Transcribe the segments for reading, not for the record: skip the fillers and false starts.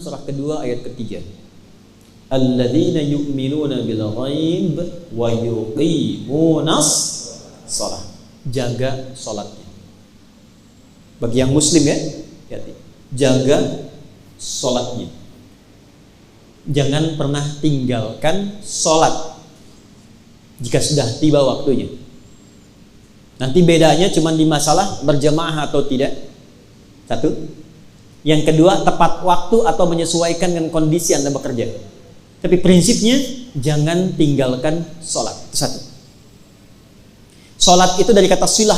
Surah kedua ayat ketiga. Alladzina yu'minuna bil ghaib wa yuqimunas shalah. Jaga salatnya. Bagi yang muslim ya, hati. Jaga salatnya. Jangan pernah tinggalkan salat jika sudah tiba waktunya. Nanti bedanya cuma di masalah berjamaah atau tidak. Satu. Yang kedua, tepat waktu atau menyesuaikan dengan kondisi Anda bekerja. Tapi prinsipnya, jangan tinggalkan sholat. Itu satu. Sholat itu dari kata silah,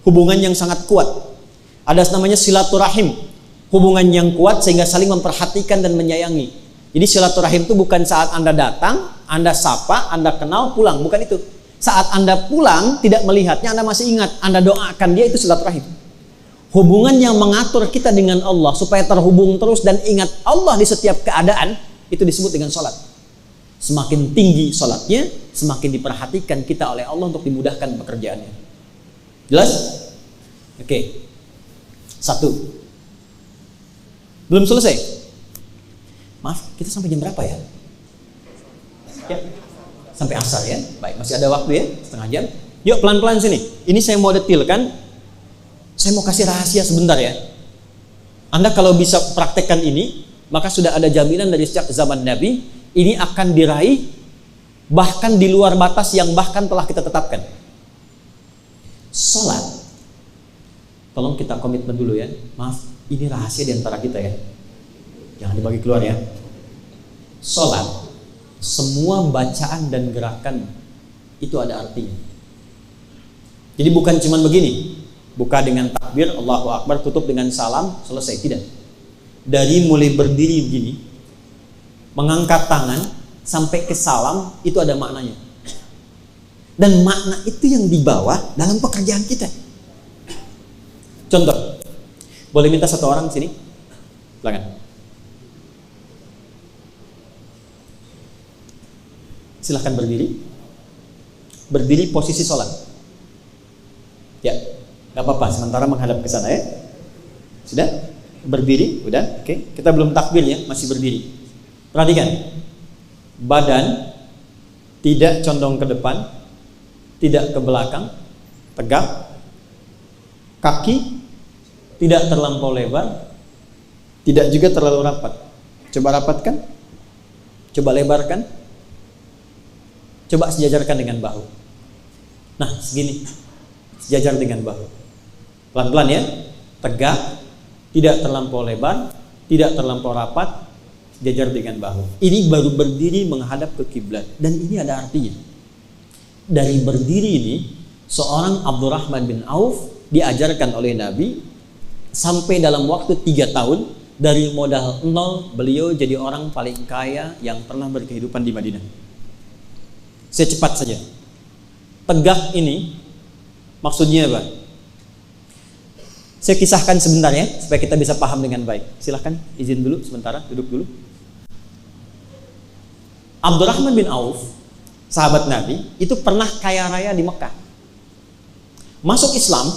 hubungan yang sangat kuat. Ada namanya silaturahim, hubungan yang kuat sehingga saling memperhatikan dan menyayangi. Jadi silaturahim itu bukan saat Anda datang, Anda sapa, Anda kenal, pulang. Bukan itu. Saat Anda pulang, tidak melihatnya, Anda masih ingat. Anda doakan dia, itu silaturahim. Hubungan yang mengatur kita dengan Allah supaya terhubung terus dan ingat Allah di setiap keadaan, itu disebut dengan sholat. Semakin tinggi sholatnya, semakin diperhatikan kita oleh Allah untuk dimudahkan pekerjaannya. Jelas? Oke. Satu. Belum selesai? Maaf, kita sampai jam berapa ya? Ya. Sampai asar ya? Baik, masih ada waktu ya? Setengah jam. Yuk pelan-pelan sini. Ini saya mau detilkan. Saya mau kasih rahasia sebentar ya. Anda kalau bisa praktekkan ini, maka sudah ada jaminan dari sejak zaman Nabi, ini akan diraih bahkan di luar batas yang bahkan telah kita tetapkan. Salat. Tolong kita komitmen dulu ya. Maaf, ini rahasia di antara kita ya. Jangan dibagi keluar ya. Salat, semua bacaan dan gerakan itu ada artinya. Jadi bukan cuma begini. Buka dengan takbir, Allahu Akbar, tutup dengan salam, selesai. Tidak. Dari mulai berdiri begini, mengangkat tangan, sampai ke salam, itu ada maknanya. Dan makna itu yang dibawa dalam pekerjaan kita. Contoh, boleh minta satu orang sini? Silakan. Silahkan berdiri. Berdiri posisi sholat. Ya. Gak apa-apa, sementara menghadap ke sana ya. Sudah? Berdiri? Udah? Oke. Kita belum takbir ya, masih berdiri. Perhatikan. Badan tidak condong ke depan, tidak ke belakang, tegak. Kaki tidak terlampau lebar, tidak juga terlalu rapat. Coba rapatkan. Coba lebarkan. Coba sejajarkan dengan bahu. Nah, segini. Sejajar dengan bahu. Pelan-pelan ya, tegak, tidak terlampau lebar, tidak terlampau rapat, sejajar dengan bahu. Ini baru berdiri menghadap ke kiblat, dan ini ada artinya. Dari berdiri ini, seorang Abdurrahman bin Auf diajarkan oleh Nabi sampai dalam waktu 3 tahun, dari modal 0 beliau jadi orang paling kaya yang pernah berkehidupan di Madinah. Saya cepat saja. Tegak ini maksudnya apa? Saya kisahkan sebentar ya, supaya kita bisa paham dengan baik. Silahkan, izin dulu sementara, duduk dulu. Abdurrahman bin Auf, sahabat Nabi, itu pernah kaya raya di Mekah. Masuk Islam,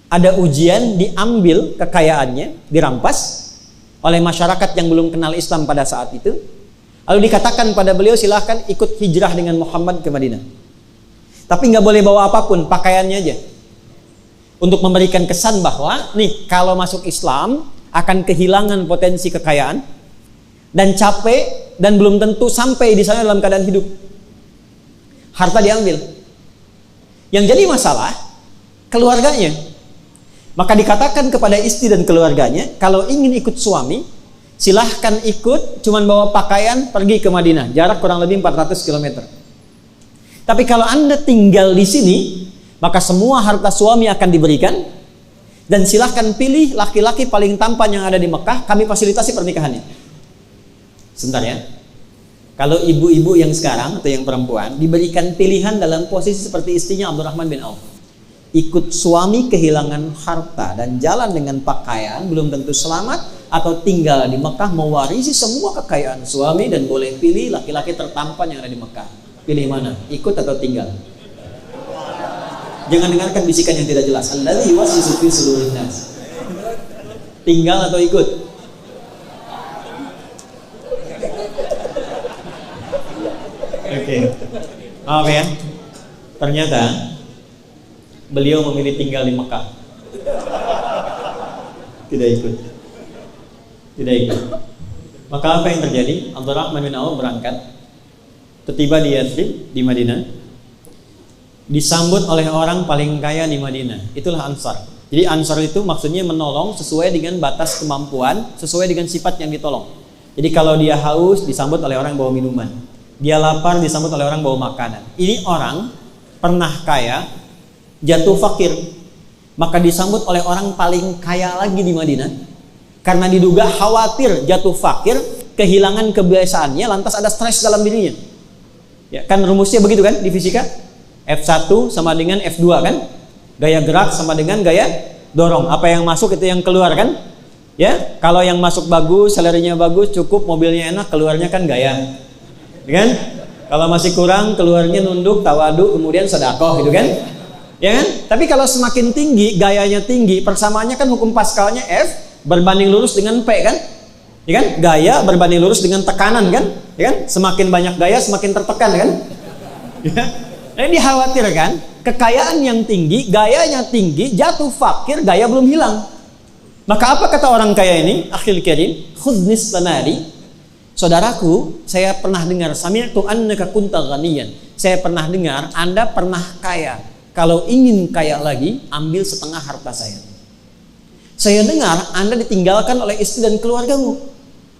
ada ujian, diambil kekayaannya, dirampas oleh masyarakat yang belum kenal Islam pada saat itu. Lalu dikatakan pada beliau, silahkan ikut hijrah dengan Muhammad ke Madinah. Tapi nggak boleh bawa apapun, pakaiannya aja. Untuk memberikan kesan bahwa, nih, kalau masuk Islam akan kehilangan potensi kekayaan dan capek dan belum tentu sampai di sana dalam keadaan hidup. Harta diambil. Yang jadi masalah keluarganya. Maka dikatakan kepada istri dan keluarganya, kalau ingin ikut suami, silahkan ikut, cuman bawa pakaian pergi ke Madinah, jarak kurang lebih 400 km. Tapi kalau Anda tinggal di sini, maka semua harta suami akan diberikan, dan silahkan pilih laki-laki paling tampan yang ada di Mekah, kami fasilitasi pernikahannya. Sebentar ya. Kalau ibu-ibu yang sekarang atau yang perempuan diberikan pilihan dalam posisi seperti istrinya Abdurrahman bin Auf, ikut suami kehilangan harta dan jalan dengan pakaian, belum tentu selamat, atau tinggal di Mekah mewarisi semua kekayaan suami dan boleh pilih laki-laki tertampan yang ada di Mekah. Pilih mana? Ikut atau tinggal? Jangan dengarkan bisikan yang tidak jelas. Alladzi yuwaswisu fi sudurin nas. Tinggal atau ikut? Maaf ya. Ternyata beliau memilih tinggal di Mekah. Tidak ikut. Maka apa yang terjadi? Abdurrahman bin Auf berangkat, tiba di Yathrib, di Madinah, disambut oleh orang paling kaya di Madinah. Itulah Ansar. Jadi Ansar itu maksudnya menolong sesuai dengan batas kemampuan, sesuai dengan sifat yang ditolong. Jadi kalau dia haus, disambut oleh orang bawa minuman. Dia lapar, disambut oleh orang bawa makanan. Ini orang pernah kaya, jatuh fakir, maka disambut oleh orang paling kaya lagi di Madinah. Karena diduga khawatir jatuh fakir, kehilangan kebiasaannya, lantas ada stres dalam dirinya. Ya, kan rumusnya begitu kan di fisika? F1 sama dengan F2 kan? Gaya gerak sama dengan gaya dorong. Apa yang masuk itu yang keluar kan? Ya, kalau yang masuk bagus, salarinya bagus, cukup, mobilnya enak, keluarnya kan gaya. Ya kan? Kalau masih kurang, keluarnya nunduk, tawadu, kemudian sedekah gitu kan? Ya kan? Tapi kalau semakin tinggi, gayanya tinggi, persamaannya kan hukum Pascalnya F berbanding lurus dengan P kan? Ya kan? Gaya berbanding lurus dengan tekanan kan? Ya kan? Semakin banyak gaya semakin tertekan kan? Ya. Nah, ini dikhawatirkan kekayaan yang tinggi, gayanya tinggi, jatuh fakir, gaya belum hilang. Maka apa kata orang kaya ini? Akhil karim, khudnis lanari. Saudaraku, saya pernah dengar sami'tu annaka kunta ghaniyan. Saya pernah dengar Anda pernah kaya. Kalau ingin kaya lagi, ambil setengah harta saya. Saya dengar Anda ditinggalkan oleh istri dan keluargamu.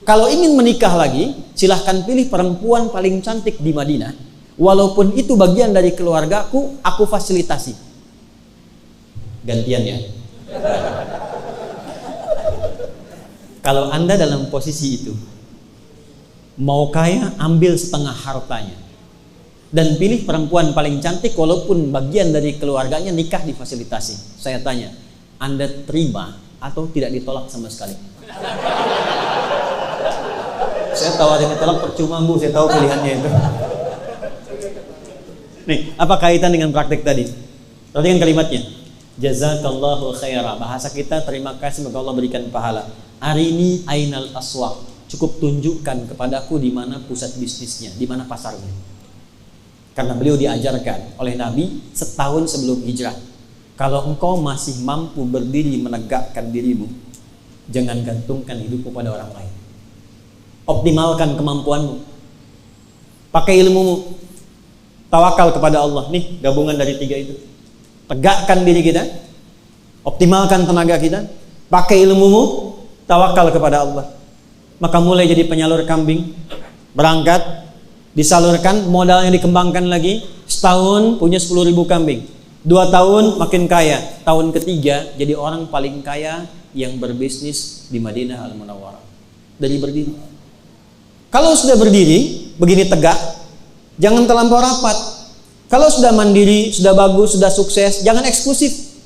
Kalau ingin menikah lagi, silahkan pilih perempuan paling cantik di Madinah. Walaupun itu bagian dari keluargaku, aku fasilitasi. Gantian ya. Kalau Anda dalam posisi itu, mau kaya, ambil setengah hartanya. Dan pilih perempuan paling cantik, walaupun bagian dari keluarganya, nikah difasilitasi. Saya tanya, Anda terima atau tidak ditolak sama sekali? Saya tahu ada yang ditolak percuma Bu, saya tahu pilihannya itu. Nih, apa kaitan dengan praktik tadi? Perhatikan kalimatnya. Jazakallahu khaira. Bahasa kita terima kasih, semoga Allah berikan pahala. Arini ainal aswaq. Cukup tunjukkan kepadaku di mana pusat bisnisnya, di mana pasarnya. Karena beliau diajarkan oleh Nabi setahun sebelum hijrah. Kalau engkau masih mampu berdiri menegakkan dirimu, jangan gantungkan hidupmu pada orang lain. Optimalkan kemampuanmu. Pakai ilmumu. Tawakal kepada Allah. Nih gabungan dari tiga itu. Tegakkan diri kita. Optimalkan tenaga kita. Pakai ilmumu. Tawakal kepada Allah. Maka mulai jadi penyalur kambing. Berangkat. Disalurkan. Modalnya dikembangkan lagi. Setahun punya 10.000 kambing. 2 tahun makin kaya. Tahun ketiga jadi orang paling kaya yang berbisnis di Madinah Al-Munawwarah. Dari berdiri. Kalau sudah berdiri, begini tegak, jangan terlampau rapat. Kalau sudah mandiri, sudah bagus, sudah sukses, jangan eksklusif.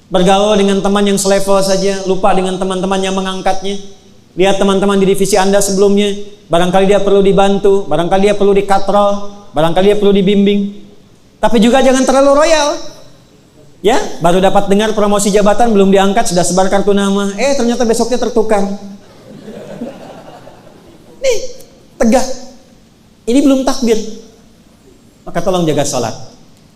Bergaul dengan teman yang selevel saja, lupa dengan teman-teman yang mengangkatnya. Lihat teman-teman di divisi Anda sebelumnya, barangkali dia perlu dibantu, barangkali dia perlu dikatrol, barangkali dia perlu dibimbing. Tapi juga jangan terlalu royal. Ya, baru dapat dengar promosi jabatan belum diangkat sudah sebar kartu nama. Ternyata besoknya tertukar. Nih, tegak. Ini belum takbir. Maka tolong jaga sholat.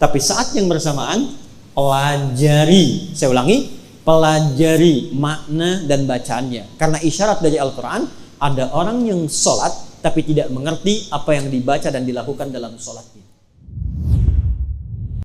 Tapi saat yang bersamaan pelajari, saya ulangi, pelajari makna dan bacaannya. Karena isyarat dari Al-Quran, ada orang yang sholat tapi tidak mengerti apa yang dibaca dan dilakukan dalam sholatnya.